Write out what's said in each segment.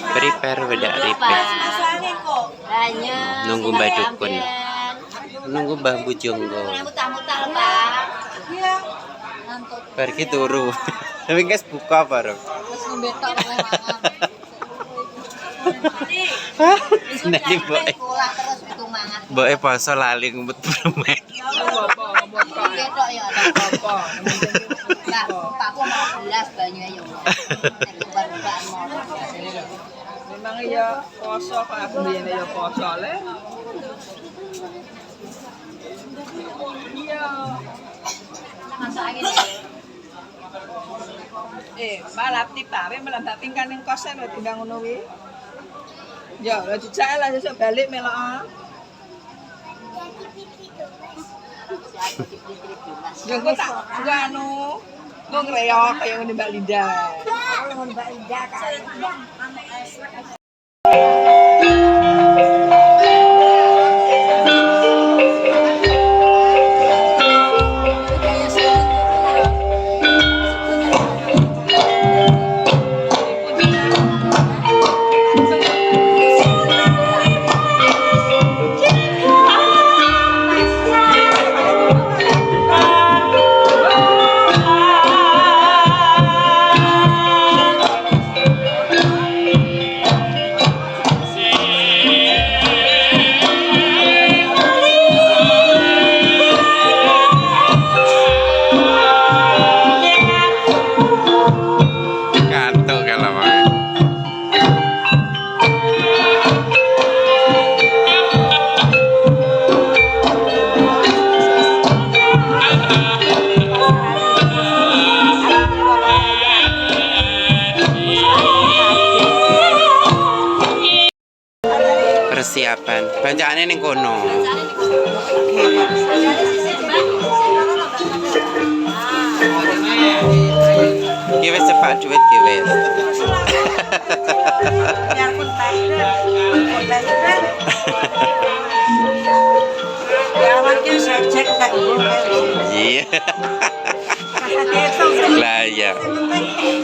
Prepare wedak repair. Nunggu Mbak Dukun. Nunggu Mbah Bujonggo. Pergi turu. Tapi guys buka baru. Nanti boe poso lali ngumpet permen. Memang iya poso kok aku biyen ya poso le. Iya. Balap tipawe melambak pingkan ning kosen lho tinggal ngono wi. Ya, lho dijak lah sesuk balik melok. Yo kok tak anu kok ngreok kaya ngene Mbak Linda. Mbak Linda kae. Persiapan bacaannya ning kono. Give us cepat duit give us. Iya. Lah ya.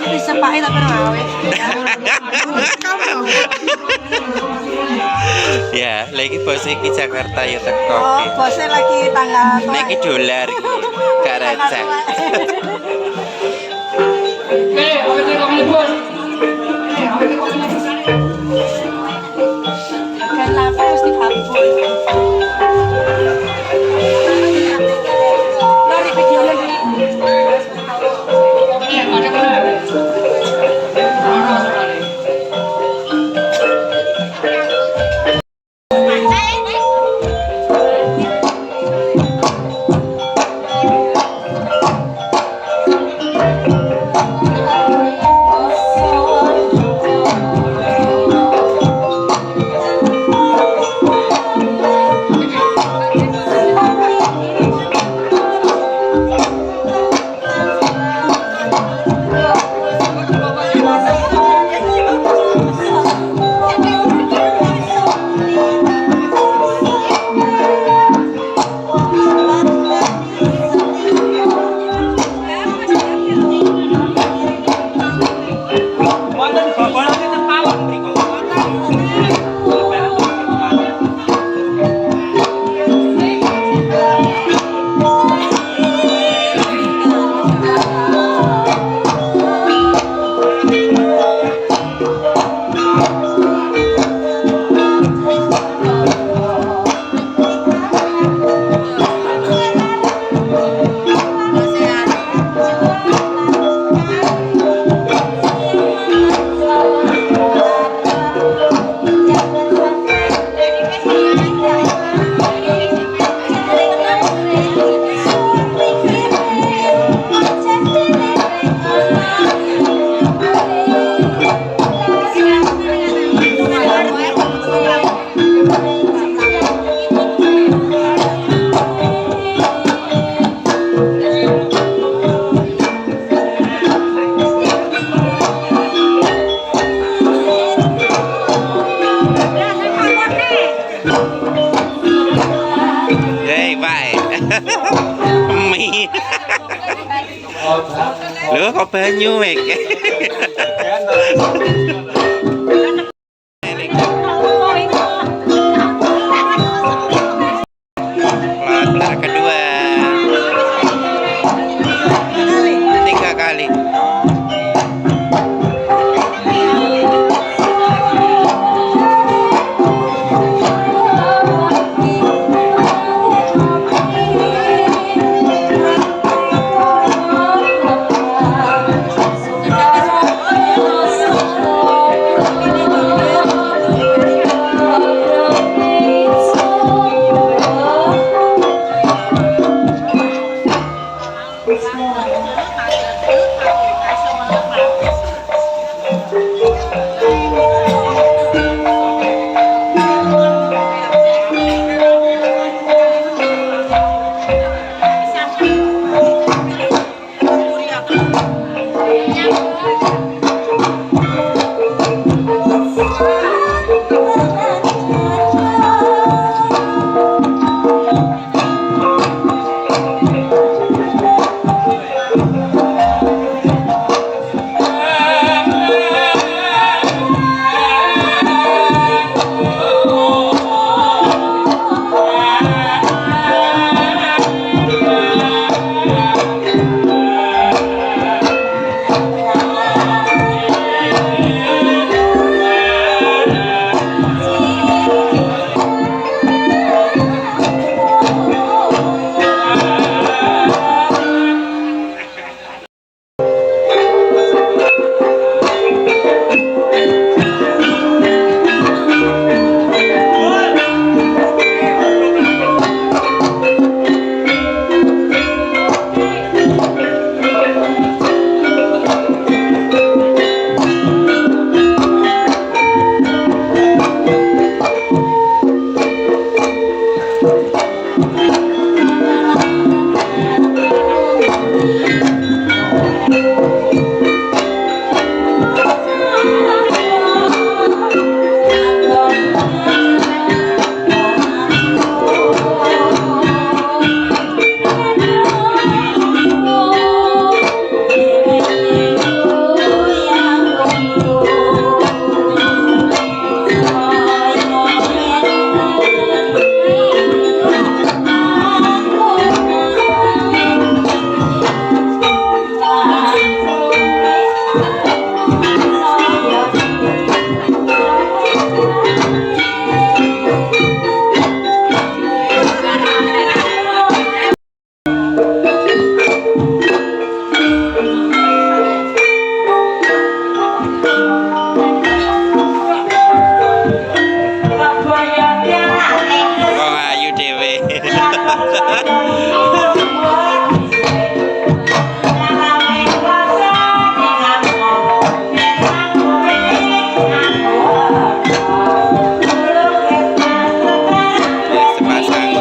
Bisa pakai tak pernah. Ya, lagi bos iki Jakarta ya teko. Oh, bosnya lagi tanggal tua. Lagi dolar iki. Gak receh. Kan lapar mesti kabur. Lari video lagi. Mie. Lho kok banyu mek. Sepasang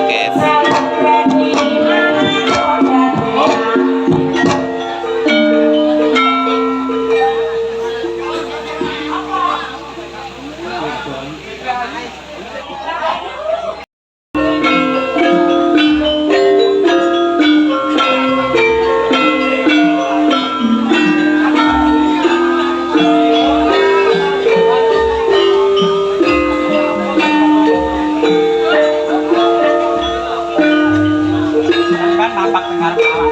guys. Kan nampak dengar kawan.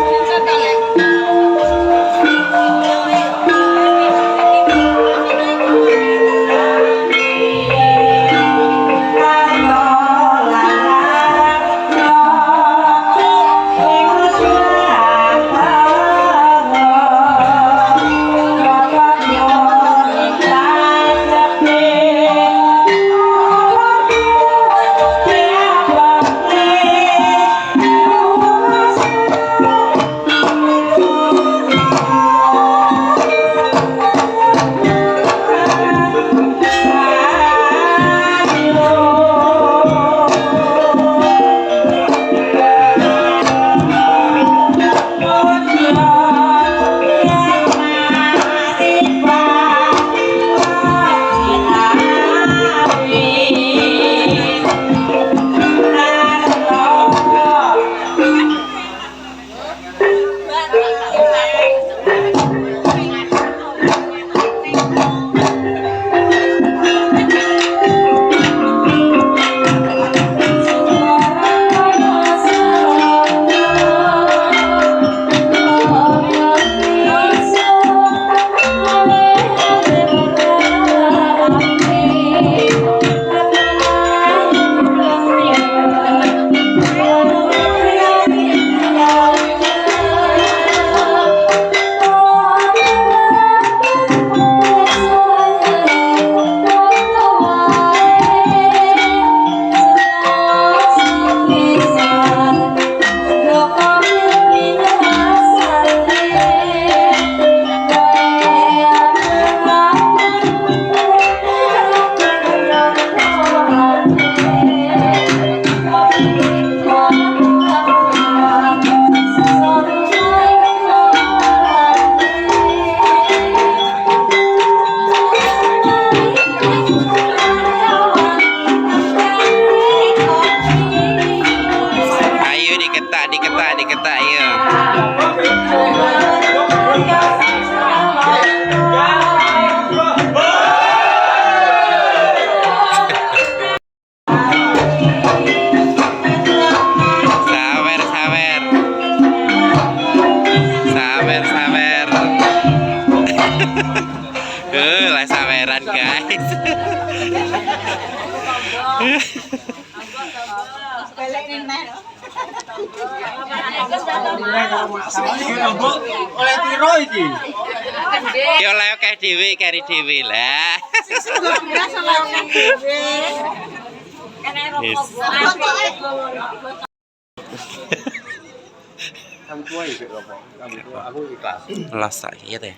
diketak ya. Sawer, sawer. Sawer, sawer. Lah saweran, guys. Oleh tiro iki. Yo oleh akeh dhewe kari dhewe lah. Kamu tua iki opo? Kamu tua aku ikhlas. Los iya teh.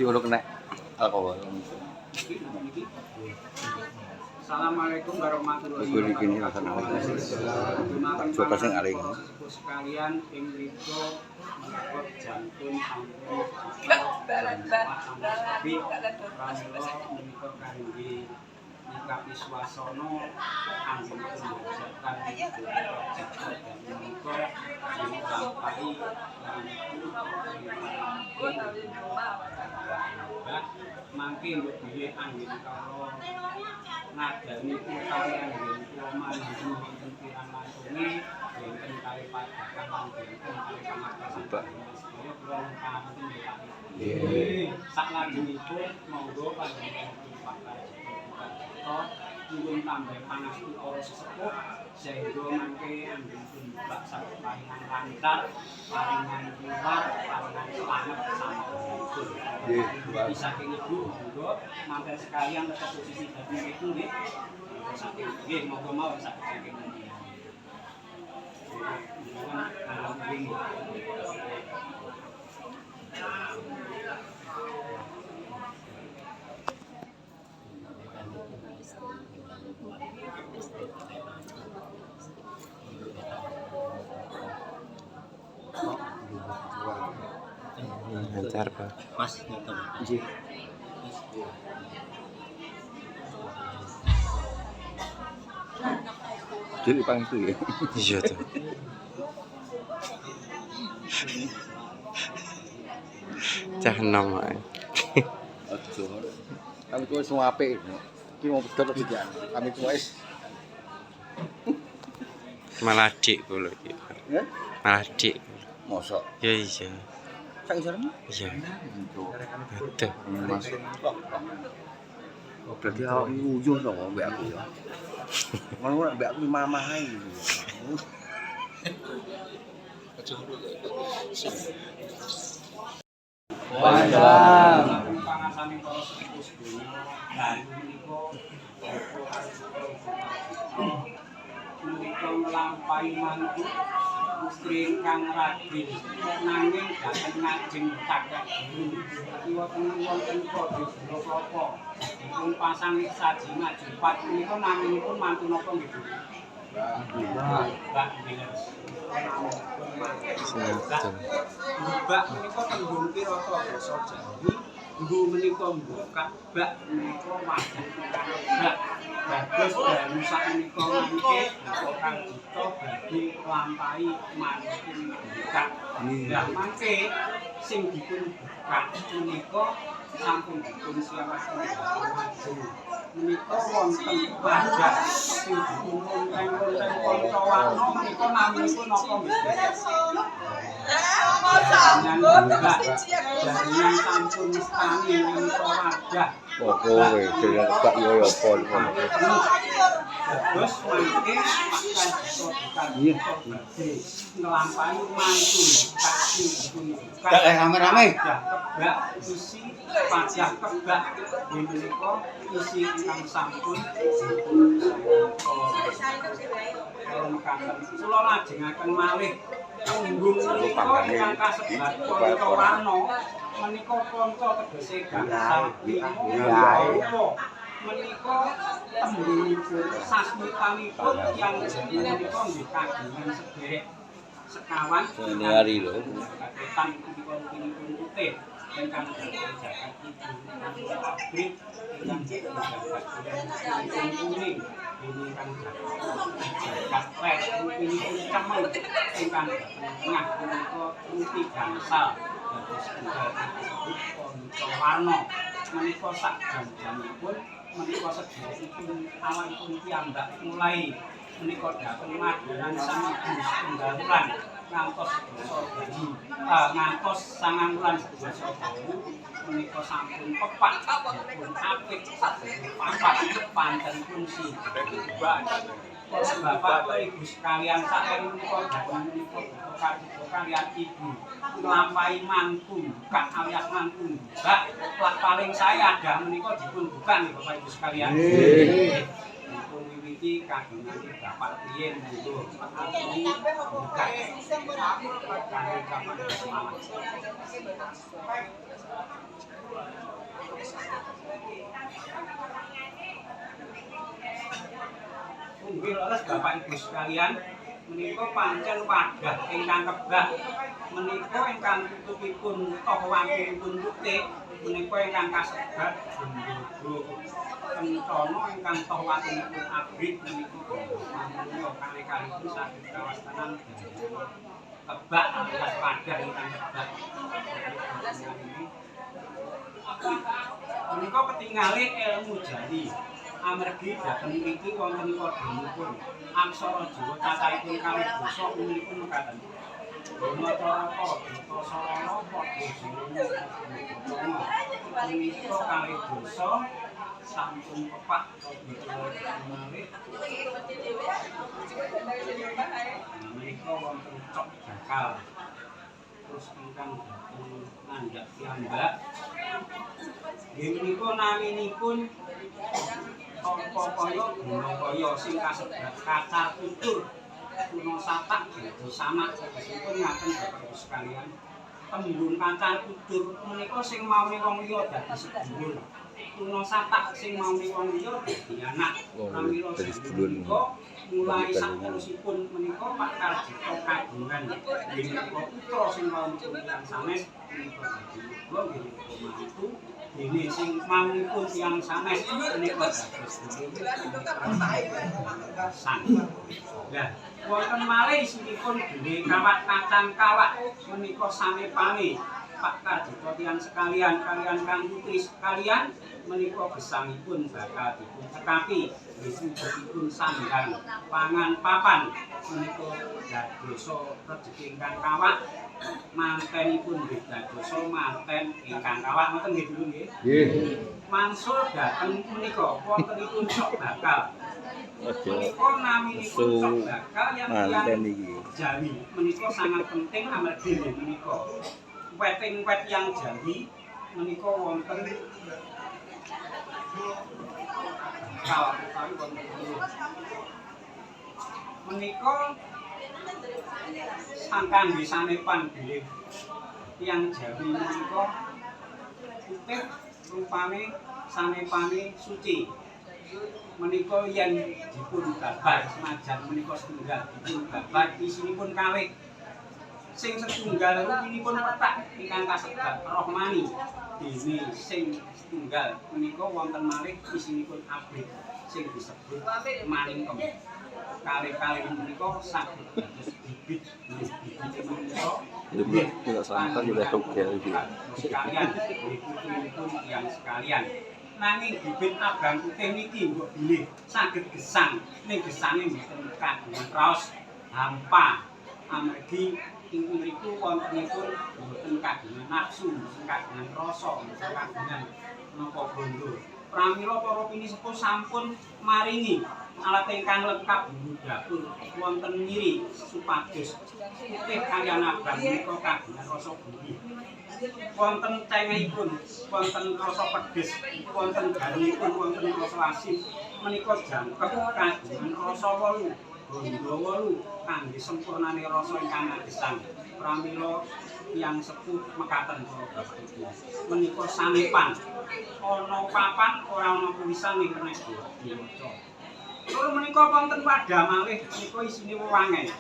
Si udah kena alkohol. Assalamualaikum warahmatullahi wabarakatuh. Coba sing aling. Sekalian ing mriku menikot jantun ampun menikot kangge nyikapi swasana anggen pembajakan jatuh dan menikot dilampahi mangke mbok dhewe anggen karo ngadani utawi anggen kula manjing wonten pirang lantunge wonten kali padakan lan wonten kali pamakasan sedaya kula ngakaken nggih. Saklajengipun monggo panjenengan pakai kita nyuwun tambah pangastu para sesepuh sehingga mangke anggen pun saged paringan lancar, paringan keluar, paringan selamat sampun. Saking ibu monggo manten sekalian tetap posisi dadi itu nggih. Saking nggih monggo mawon saking Lancar, Pak. Mas, nggih. Jadi pang itu ya. Iya tuh. Cah nom ae. Aja. Kami tuh semua apik. Iki mau pedot tidak. Kami tuh wis. Malah dik kula iki. Ya? Malah dik. Mosok. Ya iya. Sang jarene. Iya. Betul. Mas. Oh, berarti awak nguyuh to kok mbek aku ya. Ngono mbek aku mamah ae. Waalaikumsalam. Pangasane para sepuh sedaya. Lah menika menika nglampahi mantu istri ingkang ragil nanging dateng ngajeng cakak guru kiwa wonten kodhe klapa dipun pasang saji maju pat menika naminipun mantu napa nggih Bu? Mbak Bilas. Mbak menika tembung pira to basa Jawi? Nggo menika mbokak bak menika wajah bak. Bagus dalu sak menika mangke kang kita badhe nglampahi manten mbokak. Lah mangke sing dipun bokak menika sampun dipun siapaken maju. Menika wonten wadah sing dipun lonteng-lonteng kanca warna menika naminipun napa nggih? Jaringan sampun stani menika wadah. Opo kowe dhewe bak yo yo pol. Terus mangke pakai ngelampahi mantu taksi dipun buka. Rame-rame. Kebak isi pajak kebak menika isi ingkang sampun kula lajengaken malih punggung menika ingkang kasebat kanca warna menika kanca tegese gangsal menika tembungipun sasmitanipun yang menika nggih kagungan sedherek sekawan Ini hari lho. kaketan pun putih ingkang jagat ibu pabrik ingkang jagat kuning ini kan jagat wes ini cemeng ingkang tengah menika putih gangsal dados tunggal kanca warna menika sak jam-jamipun menika sedherekipun awakipun piyambak mulai menika dhateng magelan sang ibu setunggal wulan ngantos sedasa bayi ngantos 9 wulan sedasa bayi menika sampun pepak dipun apik papat panjenipun si Bapak Ibu sekalian sakjane menika dhateng menika kaliyan ibu nglampahi mantu buka alias mantu mbak paling saya ada menika dipun buka nih Bapak Ibu sekalian. Dipun wiwiti kagungan Bapak Rien niku. Ini buka kangge kapan semangat. Inggih leres Bapak Ibu sekalian, menika pancen wadah ingkang kebak. Menika ingkang tutupipun toh wangkulipun putih, menika ingkang kasebat gendhogo kencana ingkang toh wangkulipun abrit menika menika kali-kalipun saged kawastanan kebak alias wadah ingkang kebak. Menika ketingale ilmu jari. Amargi dhateng mriki wonten kodhenipun aksara Jawa cacahipun kalih dasa umumipun mekaten. Macaraka Dita Sarana padha jiwa menika kalih dasa sampun pepak malih. Menika wonten cok bakal terus ingkang ngandhak piyambak. Nggih menika naminipun Sapa kaya guna kaya sing kasebat kacar tutur Tuna satak dadi samak sanesipun ngaten Bapak Ibu sekalian. Tembung kancan kudur menika sing maune wong liya dadi sedulur. Tuna satak sing maune wong liya dadi anak. Pramila dadi sedulur. Mulai saterusipun menika Pak Karjito kagungan menika putra sing maunipun tiyang sanes menika dadi putra nggih mantu dene sing maunipun tiyang sanes menika dados sang. Lah wonten malih isipun dene kawat kacang kawat menika samepane Pak Karjito tiyang sekalian kalian Kang Putri sekalian menika gesangipun bakal dipun cekapi disebutipun sandang pangan papan menika dadosa rejeki ingkang kawat mantenipun nggih dadosa manten ingkang kawat ngoten nggih dulu nggih. Nggih. Mansul dhateng menika wontenipun sok bakal. Menika naminipun sok bakal yang Jawi menika sangat penting amargi menika weting-wet yang Jawi menika wonten menika sangkan sanepan bilih tiyang Jawi menika putih rupane sanepane suci menika yen dipun babar senajan menika setunggal dipun babar isinipun kalih sing setunggal ruminipun petak ingkang kasebat rohmani dene sing setunggal menika wonten malih isinipun abrit sing disebut maningkem kalih-kalih menika saged dados bibit bibit menika Lebih tidak sampai sudah togel iki. Sekalian putri-pun yang sekalian nanging bibit abang putih niki mbok bilih saged gesang ning gesange mboten kagungan raos hampa amargi ing mriku wontenipun mboten kagungan nafsu, mboten kagungan rasa, mboten kagungan napa bondo. Pramila para pinisepuh sampun maringi alat ingkang lengkap bumbu dapur wonten nyiri supados putih kaliyan abang menika kagungan rasa gurih. Wonten cengehipun, wonten rasa pedes, wonten garipun, wonten rasa asin menika jangkep kagungan rasa wolu. Bondo wolu kangge sempurnane rasa ingkang gesang. Pramila tiyang sepuh mekaten para bapak ibu. Menika sanepan. Ana papan ora ana tulisan ing kene diwaca. Tur menika wonten wadah malih menika isine wewangen.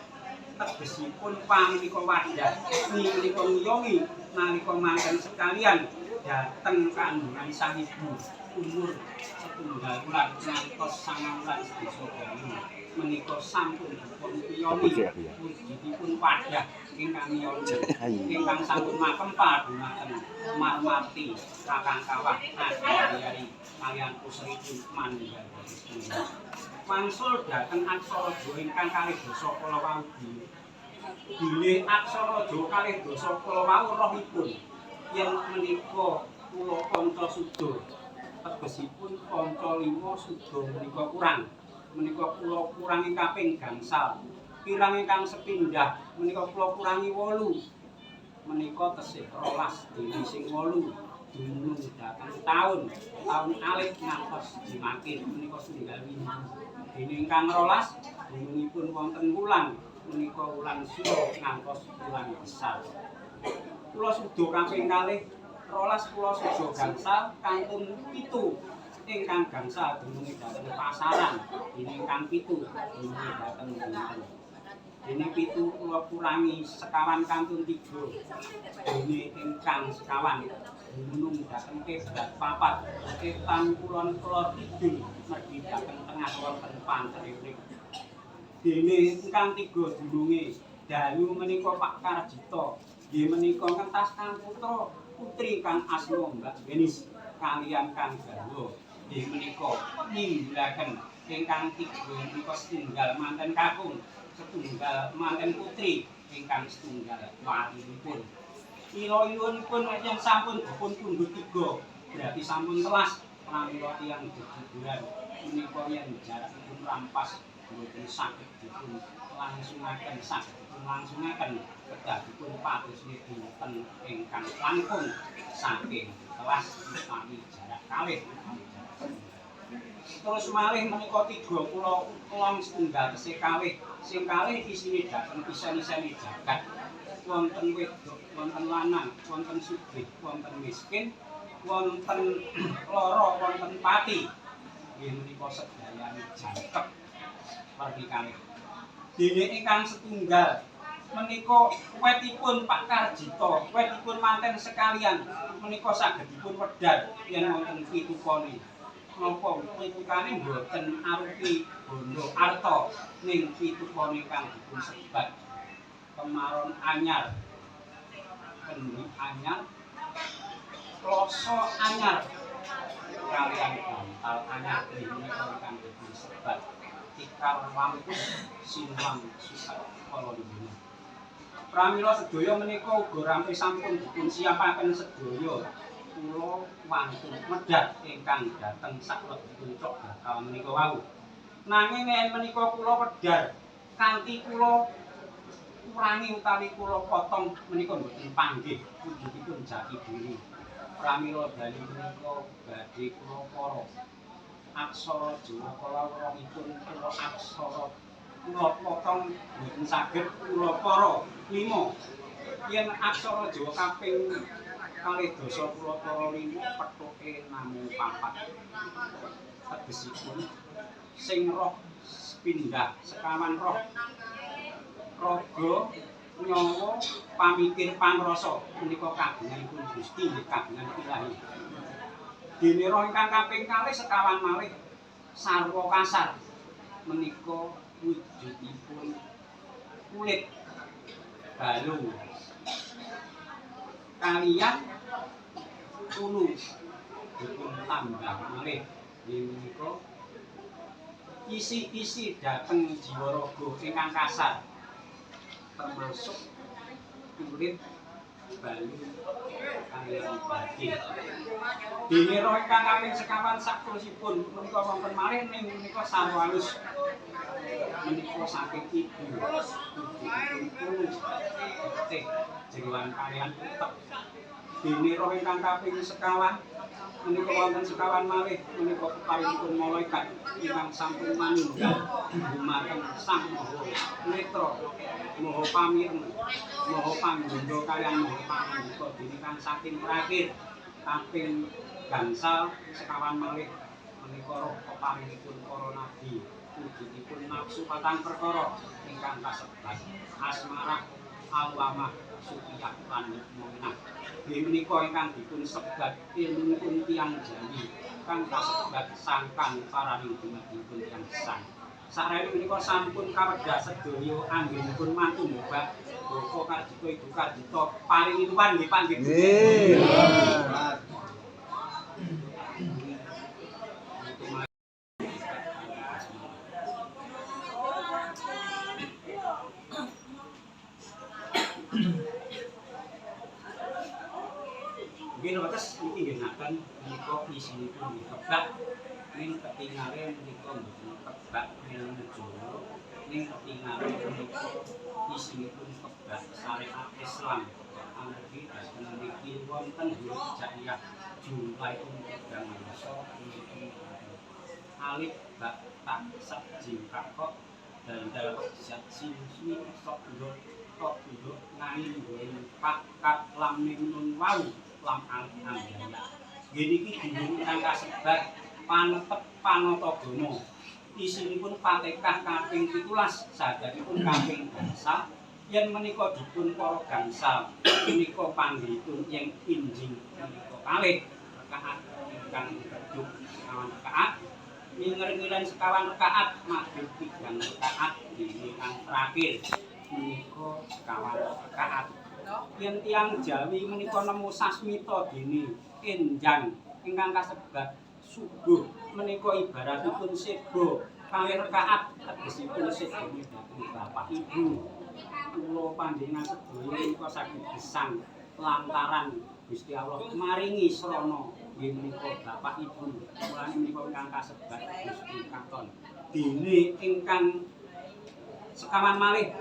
Tegesipun pangika wadah menika nguyongi nalika mangken sekalian dhateng kandungan sang ibu umur setunggal wulan ngantos 9 wulan sedasa dalu. Menika sampun dipun piyoni wujudipun wadah ingkang miyoni ingkang sampun makempa dumateng marmati kakang kawah Adiyari kaliyan puseripun manunggal wangsul dhateng aksara Jawa ingkang kalih dasa kala wau bilih aksara Jawa kalih dasa kala wau rohipun yen menika kula Panca Suda tegesipun Panca 5 Suda menika kurang menika kula kurangi kaping gangsal kirang ingkang sepindah menika kula kurangi 8 menika tesih 12 dene sing 8 dumunung dhateng taun alih ngantos dimakin menika setunggal wingi dene ingkang 12 dunungipun wonten wulan menika wulan Sura ngantos wulan Besar kula Suda kaping kalih 12 kula Suda gangsal kantun 7 ingkang gangsal dununge dhateng pasaran dene ingkang 7 dununge dhateng Bunten dene 7 kula kurangi sekawan kantun 3 dene ingkang sekawan dunung dhateng Kebrat papat Ketan Kulon Kelor Kidul mergi dhateng tengah wonten Panteririk dene ingkang 3 dununge dalu menika Pak Karjito nggih menika ngentas Kang Putra putri Kang Asma Mbak Denis kaliyan Kang Garwa nggih menika ninggalaken ingkang 3 menika setunggal manten kakung, setunggal manten putri ingkang setunggal walinipun. Ila-ilanipun yen sampun dipun pundhut 3, berarti sampun telas pramila tiyang jejuran menika yen jarakipun rampas mboten saged dipun langsungaken kedah dipun padosi dinten ingkang langkung saking telas utawi jarak kalih Terus malih menika 3 kula kelong setunggal tesih kalih. Sing kalih isine dhateng isen-isene jagat. Wonten wedok, wonten lanang, wonten sugih, wonten miskin, wonten lara, wonten pati. Nggih menika sedayane jangkep pernikahan. Dene ingkang setunggal menika wetipun Pak Karjito, wetipun manten sekalian menika saged dipun wedhar yen wonten pitupane. Napa pitupane mboten arupi bondo arta ning pitupane kang dipun sebat kemaron anyar, kendi anyar, kloso anyar, kalian bantal anyar menika kang dipun sebat tikar wampus sinwang sukat kala dene. Pramila sedaya menika uga rampung sampun dipun siapaken sedaya kula wantun medhar ingkang dhateng saklebetipun cok bakal menika wau. Nanging yen menika kula wedhar kanthi kula kurangi utawi kula potong menika mboten panggih wujudipun jati diri. Pramila bali menika badhe kula para aksara Jawa kalawuhipun kula aksara kula potong mboten saged kula para 5. Yen aksara Jawa kaping 12 kula para 5 pethuke namung 4. Tegesipun sing roh pindah sekawan roh raga nyawa pamikir pangrasa menika kagunganipun Gusti nggih kagungan ilahi. Dene roh ingkang kaping 2 sekawan malih sarwa kasar menika wujudipun kulit balung kaliyan ulu dipun tambah malih menika isi-isi dhateng jiwa raga ingkang kasar termasuk kulit balung kaliyan batin. Dene roh ingkang kaping sekawan saklosipun menika wonten malih ning menika sarwa alus menika saking ibu ulu teh jeroan kaliyan utek. Dene roh ingkang kaping sekawan menika wonten sekawan malih menika keparingipun malaikat ingkang sampun manunggal dumateng Sang Maha Netra, Maha Pamirna, Maha Panggondo kaliyan Maha Pangandika. Dene kang saking terakhir kaping gangsal sekawan malih menika roh keparingipun para nabi wujudipun nafsu patang perkara ingkang kasebat asmarah alwamah sukiyah lan mu'minah. Nggih menika ingkang dipun sebat ilmunipun tiyang Jawi kang kasebat sangkan paraning dumatipun tiyang gesang. Sarene menika sampun kawedhar sedaya anggenipun mantu mbak Bapak Karjito Ibu Karjito paringi tuwan nggih Pak nggih. Nggih wates niki nggih ngaten menika isinipun nggih kebak ning ketingale menika mboten kebak Jawa ning ketingale menika isinipun kebak syariat Islam. Amargi dhateng mriki wonten hijaiyah jumlahipun 3 masa alif bak tak sak jingkak kok dandal zat sini sok nduk kok nduk nanging nggon pak kak lam nun wau lam al-anjaya. Nggih niki dipun kang kasebat panetep panatagama. Isinipun Fatihah kaping 17 sadatipun kaping gangsal. Yen menika dipun para gangsal menika panggihipun ing injing menika kalih rakaat ingkang keduk sekawan rakaat minger-miren sekawan rakaat maghrib 3 rakaat dene kang terakhir menika sekawan rakaat. Yen tiyang Jawi menika nemu sasmita dene enjang ingkang kasebat subuh menika ibaratipun sebo kalih rakaat tegesipun sedene dhateng Bapak Ibu. Kula panjenengan sedaya menika saged gesang lantaran Gusti Allah maringi srana nggih menika Bapak Ibu. Mulane menika ingkang kasebat Gusti Katon. Dene ingkang sekawan malih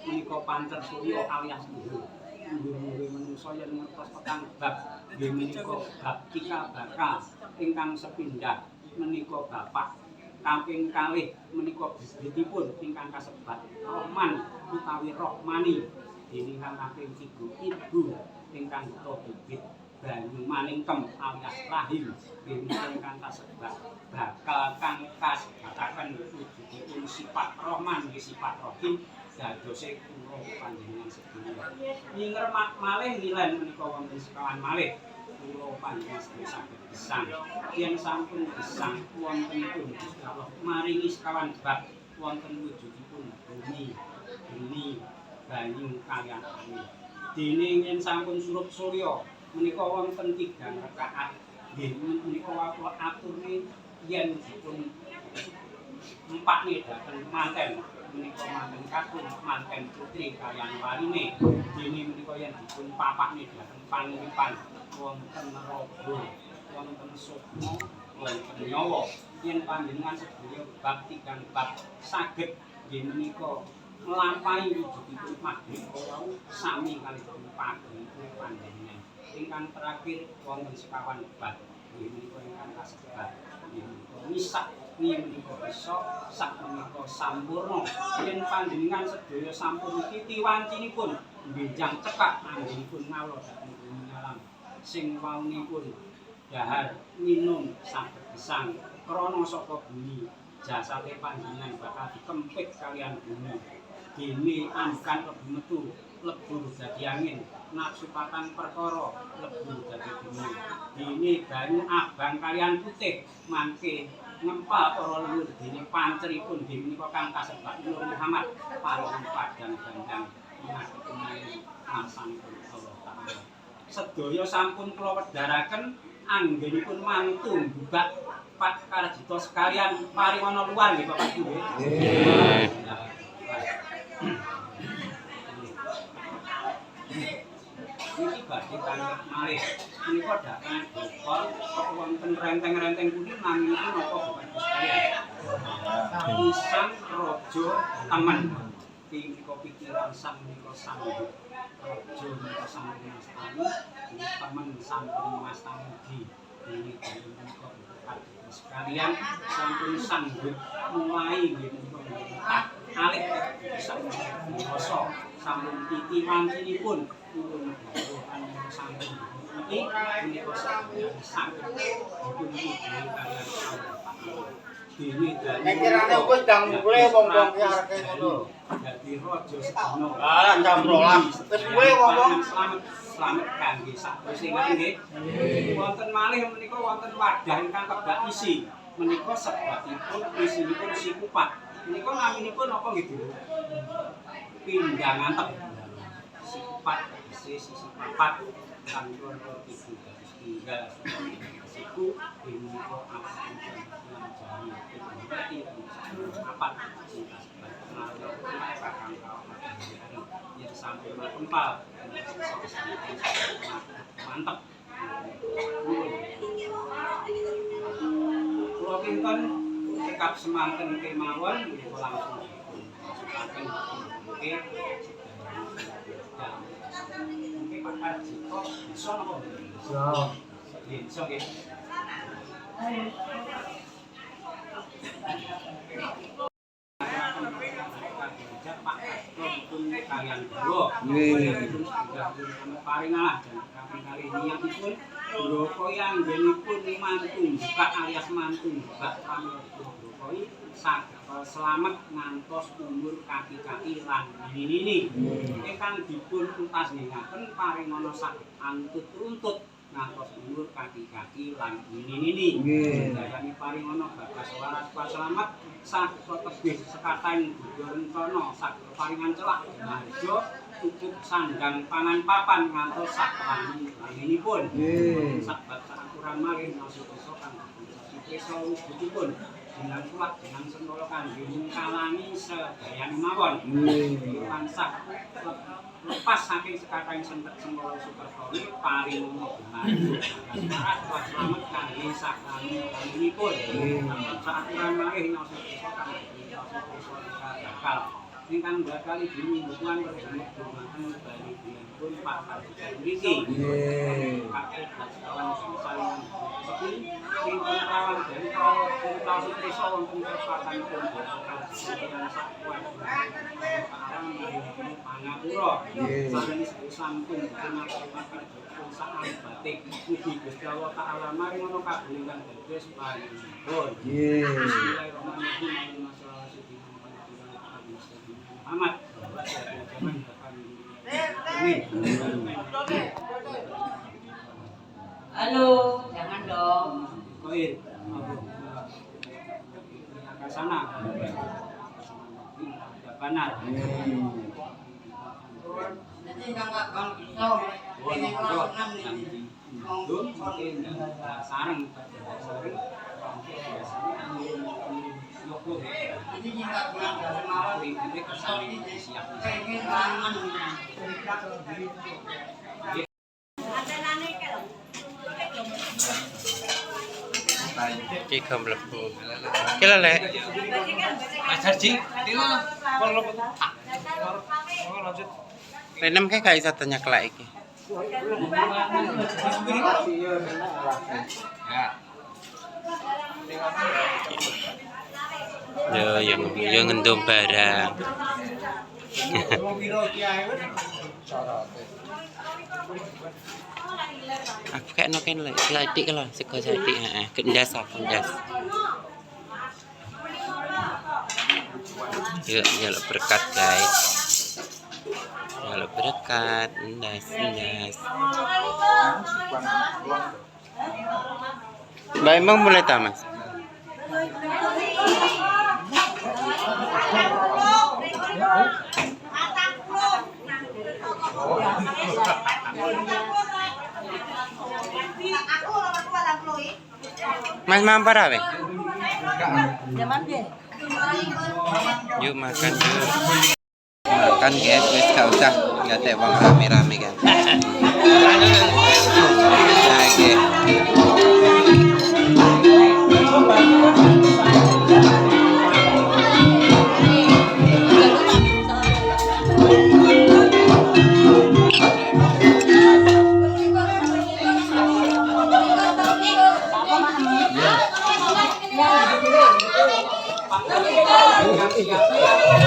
menika Pancer Surya alias Dhuwur. Dhuwure manungsa yen ngertos petang bab nggih menika bab Cika Baka ingkang sepindah menika bapak kaping kalih menika bibitipun ingkang kasebat Rohman utawi Rohmani dening kang kaping 3 ibu ingkang buta bibit Banyu Maningkem alias Rahim ingkang kasebat bakal kang kasebataken wujudipun sifat Rohman nggih sifat Rohim dadose kula panjenengan sedaya. Ninger malih nilen menika wonten sekawan malih kula panjenengan sedaya saged gesang. Yen sampun gesang wontenipun Gusti Allah maringi sekawan bab wonten wujudipun bumi, geni, banyu kaliyan angin. Dene yen sampun surup surya menika wonten 3 rakaat. Nggih menika kula aturne yen dipun empak nedaken manten menika manten kakung manten putri kaliyan waline dene menika yen dipun papak nedaken panguripan wonten raga wonten sukma wonten nyawa yen panjenengan sedaya bab 3 bab saged nggih menika nglampahi wujudipun maghrib wau sami kalih pagri panjenengan ingkang terakhir wonten sekawan bab nggih menika ingkang kasebat misak ni menika bisa sak menika sampurna yen panjenengan sedaya sampun titi wancinipun benjang cekak anggenipun ngawula dhateng bumi alam sing waunipun dahar minum saged gesang krana saka bumi jasate panjenengan bakal dikempit kalian bumi dene angkan lebu metu lebur dadi angin nafsu patang perkara lebur dadi bumi dene banyu abang kalian putih mangke ngempal para leluhur dene panceripun dene menika kang kasebat Nur Muhammad paring padang gandang mengaku marsanipun Allah Taala. Sedaya sampun kula wedharaken anggenipun mantu mbubak Pak Karjito sekalian paringana luar nggih Bapak Ibu nggih. Iki badhe tanggap malih menika datang bokor wonten renteng-renteng pundi naminipun napa Bapak Ibu sekalian. Pisang raja temen menika pikiran sang menika sambut raja menika sambut mastani temen sampun mastani di menika Bapak Ibu sekalian sampun sambut mulai nggih menika alih sampun basa sampun titi wancinipun pun sampun iki menika saged dipun mugi kaliyan Allah. Nek kirane wis ndang mulai wong-wong ki areke ngono. Dadi raja sedina. Ah jam 12. Wis kuwe ngomong slamet kangge sakwise nggih. Wonten malih menika wonten wadah ingkang kebak isi. Menika sebabipun isinipun si kupat. Menika naminipun apa nggih, Bu? Pindang antep. Si kupat sisi papat kanggo ibu tinggal siku menika asal jari papat yang sampai berkempal mantap Pulau Pinten tekap semanten kemawon langsung masukkan oke mungkin Pak Karjito bisa napa bisa nggih kalian dua paringalah dan kali niatipun Brokoi anggenipun mantu buka alias mantu buka Brokoi selamat ngantos umur kaki-kaki lan ini ingkang dipun tuntas ningaken paringana saged antut runtut ngantos umur kaki-kaki lan ini dayani paringana bagas waras selamat saged tebih sekatan Buddha rencana saged paringan celak marjo cukup sandang pangan papan ngantos saklani lainipun sabat sakuran malih maksud kang desa wujudipun dengan kuat dengan sendolo kangge mungkalangi sedayane mawon tansah lepas saking sekataing sentek sendolo supertoni paringana benar kuat slamet kangge saklani lainipun sakuran malih maksud kang bakal ingkang bakal dini hubungan berjumlah dumakan bagi pun Pak Karjito mriki. Kakek kawan saling seperti ingkang rawan dari Langsung iso wonten perempatan pondok yang sakuat. Pangapura. Sakjane sampun kenapa-kenapa saat batik mugi Gusti Allah taala maring ana kabeh ingkang dados paringipun. Bismillahirrahmanirrahim. Masalah sedina Muhammad. Halo, jangan dong. Koin. Ke sana. Benar. Nanti enggak kalau pisau. Ini kalau 6 nih. Sarang. Ini juga pulang dari Mawar. Siap. Pengen kangen. Ki không lập cái là lẽ Đây 5 cái cây sao tanya lại kì giờ giờ ngendom barang aku kayak noken lah seladik lah seko seladik kendas kendas yuk ya berkat guys ya berkat kendas Mbak emang mulai tamat Mas mampar apa? Yuk makan yuk. Makan guys, guys gak usah nggak tewang rame-rame kan. Oke.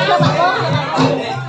Coba